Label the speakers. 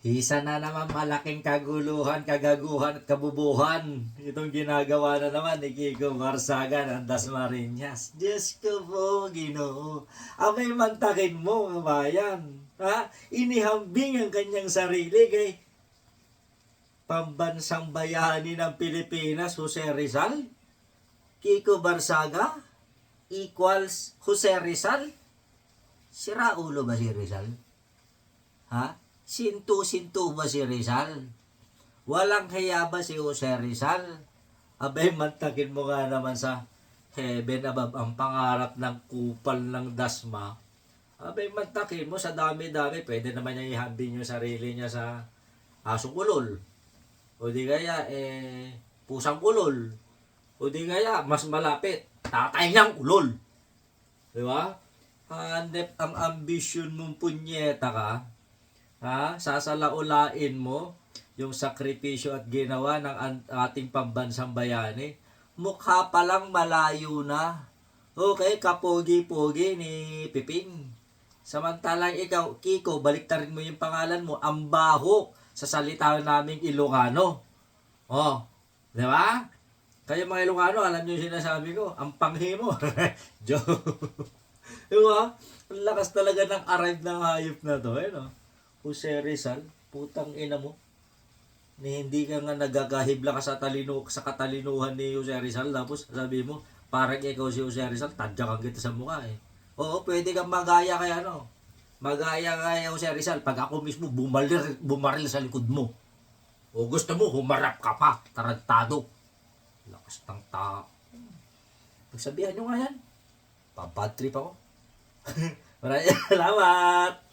Speaker 1: Isa na naman malaking kaguluhan, kagaguhan at kabubuhan. Itong ginagawa na naman ni Kiko Barsaga ng Dasmariñas. Diyos ko po, Ginoo. Amay mantakin mo, kabayan. Ha? Inihambing ang kanyang sarili kay pambansang bayani ng Pilipinas, Jose Rizal. Kiko Barsaga equals Jose Rizal. Sira ulo ba si Rizal? Ha? Sintu-sintu ba si Rizal? Walang hiya ba si Jose Rizal? Abay, mantakin mo nga naman sa heaven above ang pangarap ng kupal ng Dasma. Abay, mantakin mo sa dami-dami. Pwede naman niya ihambing yung sarili niya sa asong ulol. O di kaya, pusang ulol. O di kaya, mas malapit, tatay niyang ulol. Di ba? Hanep ang ambisyon mong punyeta ka. Ha? Sasalaulain mo yung sakripisyo at ginawa ng ating pambansang bayani. Mukha pa lang malayo na. Okay, kapogi-pogi ni Piping. Samantalang ikaw, Kiko, baliktarin mo yung pangalan mo, ang baho sa salita naming Ilocano. Oh, di ba? Kayo mga Ilocano, alam nyo yung sinasabi ko, ang panghi mo. Joke. Di ba? Ang lakas talaga ng arrive ng hayop na to, no? Jose Rizal, putang ina mo. Ni hindi ka nga nagagahibla ka sa katalinuhan ni Jose Rizal, tapos sabi mo, parang ikaw si Jose Rizal, tadyakan kita sa mukha eh. Oo, pwede kang magaya kay ano. Magaya kay Jose Rizal pag ako mismo bumaril sa likod mo. O gusto mo, humarap ka pa, tarantado. Lakas ng tao. Pagsabihan nyo nga yan, papadtrip ako. Maraming salamat!